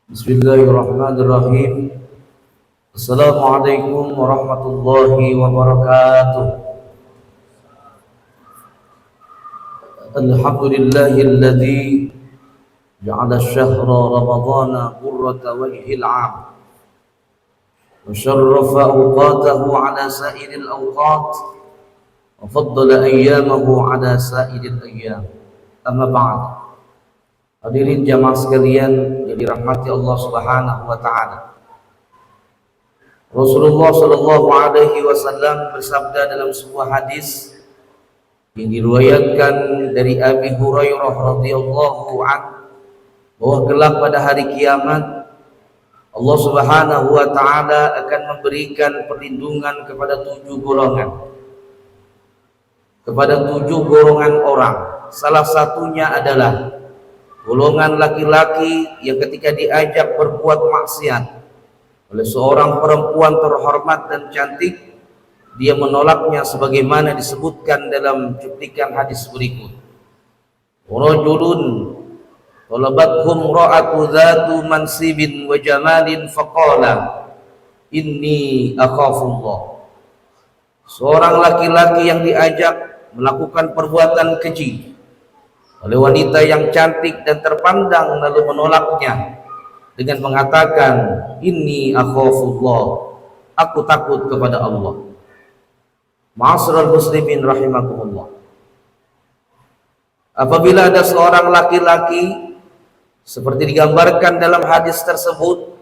Bismillahirrahmanirrahim. Assalamualaikum warahmatullahi wabarakatuh. Alhamdulillahilladzi ja'ala syahra ramadhana qurrata wajhil 'am wa syarrafa awqatahu 'ala sa'iril awqat wa faddala ayyamahu 'ala sa'iril ayyam. Amma ba'd. Hadirin jamaah sekalian yang dirahmati Allah Subhanahu wa taala. Rasulullah sallallahu alaihi wasallam bersabda dalam sebuah hadis yang diriwayatkan dari Abi Hurairah radhiyallahu anhu bahwa kelak pada hari kiamat Allah Subhanahu wa taala akan memberikan perlindungan kepada 7 golongan. Kepada 7 golongan orang. Salah satunya adalah golongan laki-laki yang ketika diajak berbuat maksiat oleh seorang perempuan terhormat dan cantik, dia menolaknya sebagaimana disebutkan dalam cuplikan hadis berikut. Rajulun talabathum ra'atu dzatu mansibin wa jamalin faqala inni akhafullah. Seorang laki-laki yang diajak melakukan perbuatan keji oleh wanita yang cantik dan terpandang lalu menolaknya dengan mengatakan inni akhafullah, aku takut kepada Allah. Ma'asyiral muslimin rahimakumullah. Apabila ada seorang laki-laki seperti digambarkan dalam hadis tersebut,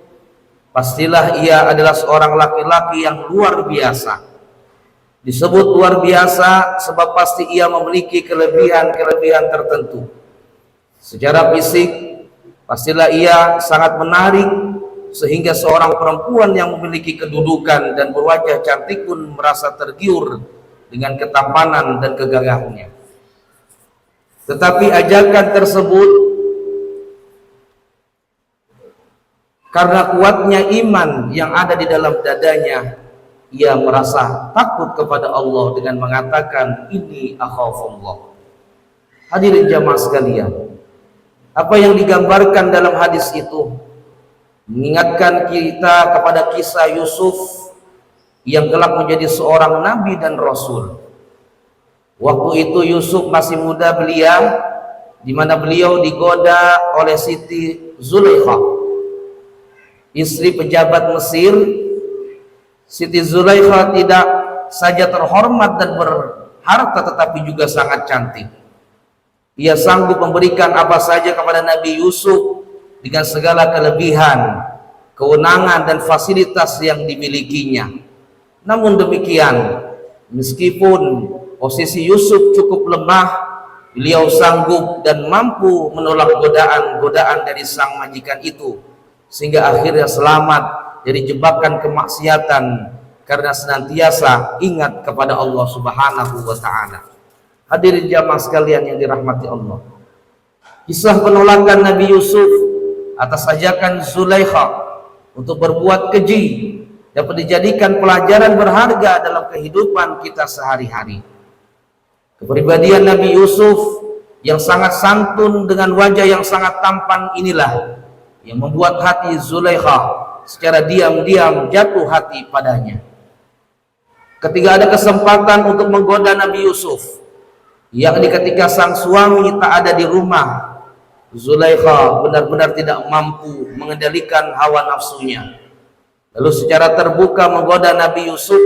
pastilah ia adalah seorang laki-laki yang luar biasa. Disebut luar biasa sebab pasti ia memiliki kelebihan-kelebihan tertentu. Secara fisik, pastilah ia sangat menarik sehingga seorang perempuan yang memiliki kedudukan dan berwajah cantik pun merasa tergiur dengan ketampanan dan kegagahannya. Tetapi ajakan tersebut karena kuatnya iman yang ada di dalam dadanya, ia merasa takut kepada Allah dengan mengatakan inni akhafullah. Hadirin jamaah sekalian, apa yang digambarkan dalam hadis itu mengingatkan kita kepada kisah Yusuf yang kelak menjadi seorang nabi dan rasul. Waktu itu Yusuf masih muda belia, di mana beliau digoda oleh Siti Zulaikha, istri pejabat Mesir. Siti Zulaikha tidak saja terhormat dan berharta tetapi juga sangat cantik. Ia sanggup memberikan apa saja kepada Nabi Yusuf dengan segala kelebihan, kewenangan dan fasilitas yang dimilikinya. Namun demikian, meskipun posisi Yusuf cukup lemah, beliau sanggup dan mampu menolak godaan-godaan dari sang majikan itu, sehingga akhirnya selamat dari jebakan kemaksiatan karena senantiasa ingat kepada Allah Subhanahu wa taala. Hadirin jamaah sekalian yang dirahmati Allah. Kisah penolakan Nabi Yusuf atas ajakan Zulaikha untuk berbuat keji dapat dijadikan pelajaran berharga dalam kehidupan kita sehari-hari. Kepribadian Nabi Yusuf yang sangat santun dengan wajah yang sangat tampan inilah yang membuat hati Zulaikha secara diam-diam jatuh hati padanya. Ketika ada kesempatan untuk menggoda Nabi Yusuf, yakni ketika sang suami tak ada di rumah, Zulaikha benar-benar tidak mampu mengendalikan hawa nafsunya, lalu secara terbuka menggoda Nabi Yusuf.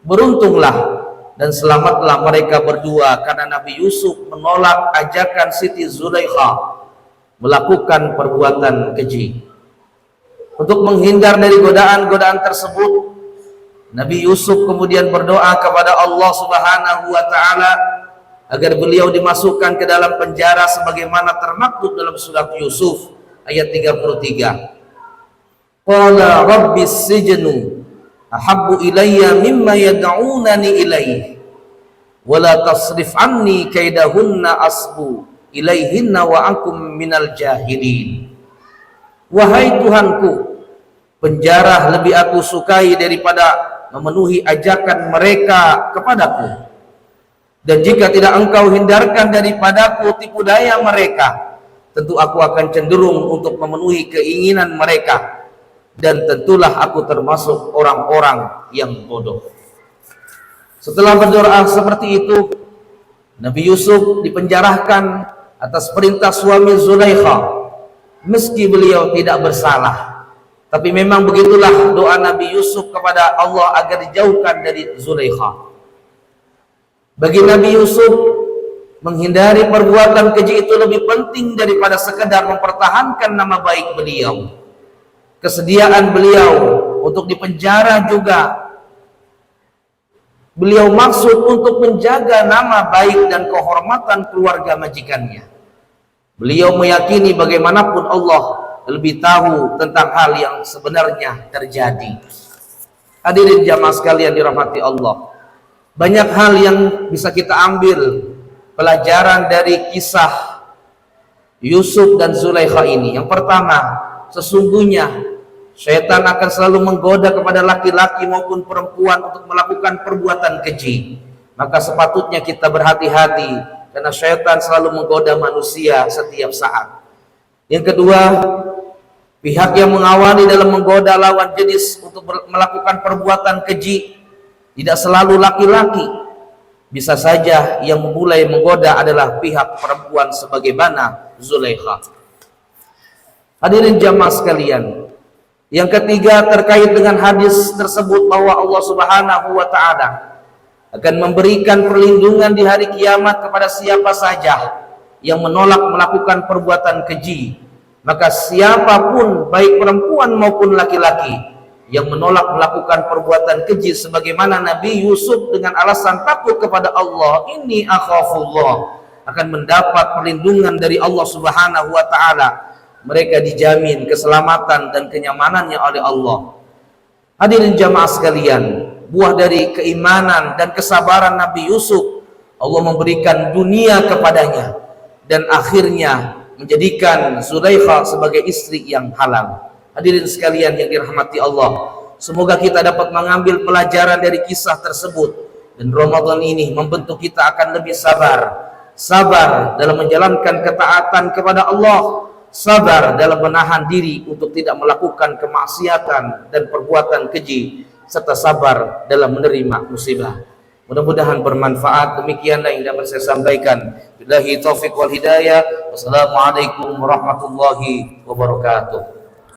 Beruntunglah dan selamatlah mereka berdua karena Nabi Yusuf menolak ajakan Siti Zulaikha melakukan perbuatan keji. Untuk menghindar dari godaan-godaan tersebut, Nabi Yusuf kemudian berdoa kepada Allah Subhanahu wa taala agar beliau dimasukkan ke dalam penjara sebagaimana termaktub dalam surat Yusuf ayat 33. Qala rabbis sijnu ahabbu ilayya mimma yad'unani ilayhi wa la tasrif anni kaidahunna asbu ilaihinna wa akum minal jahilin. Wahai Tuhanku, penjara lebih aku sukai daripada memenuhi ajakan mereka kepadaku. Dan jika tidak engkau hindarkan daripadaku tipu daya mereka, tentu aku akan cenderung untuk memenuhi keinginan mereka, dan tentulah aku termasuk orang-orang yang bodoh. Setelah berdoa seperti itu, Nabi Yusuf dipenjarakan atas perintah suami Zulaikha, meski beliau tidak bersalah. Tapi memang begitulah doa Nabi Yusuf kepada Allah agar dijauhkan dari Zulaikha. Bagi Nabi Yusuf, menghindari perbuatan keji itu lebih penting daripada sekedar mempertahankan nama baik beliau. Kesediaan beliau untuk dipenjara juga beliau maksud untuk menjaga nama baik dan kehormatan keluarga majikannya. Beliau meyakini bagaimanapun Allah lebih tahu tentang hal yang sebenarnya terjadi. Hadirin jamaah sekalian dirahmati Allah, banyak hal yang bisa kita ambil pelajaran dari kisah Yusuf dan Zulaikha ini. Yang pertama, sesungguhnya syaitan akan selalu menggoda kepada laki-laki maupun perempuan untuk melakukan perbuatan keji. Maka sepatutnya kita berhati-hati, karena syaitan selalu menggoda manusia setiap saat. Yang kedua, pihak yang mengawali dalam menggoda lawan jenis untuk melakukan perbuatan keji tidak selalu laki-laki. Bisa saja yang memulai menggoda adalah pihak perempuan sebagaimana Zulaikha. Hadirin jamaah sekalian, yang ketiga terkait dengan hadis tersebut bahwa Allah Subhanahu wa taala akan memberikan perlindungan di hari kiamat kepada siapa saja yang menolak melakukan perbuatan keji. Maka siapapun, baik perempuan maupun laki-laki, yang menolak melakukan perbuatan keji sebagaimana Nabi Yusuf dengan alasan takut kepada Allah, ini akhafullah, akan mendapat perlindungan dari Allah Subhanahu wa taala. Mereka dijamin keselamatan dan kenyamanannya oleh Allah. Hadirin jamaah sekalian, buah dari keimanan dan kesabaran Nabi Yusuf, Allah memberikan dunia kepadanya dan akhirnya menjadikan Zulaikha sebagai istri yang halal. Hadirin sekalian yang dirahmati Allah, semoga kita dapat mengambil pelajaran dari kisah tersebut, dan Ramadan ini membentuk kita akan lebih sabar dalam menjalankan ketaatan kepada Allah, sabar dalam menahan diri untuk tidak melakukan kemaksiatan dan perbuatan keji, serta sabar dalam menerima musibah. Mudah-mudahan bermanfaat. Demikianlah yang dapat saya sampaikan. Billahi taufiq wal hidayah. Wassalamualaikum warahmatullahi wabarakatuh.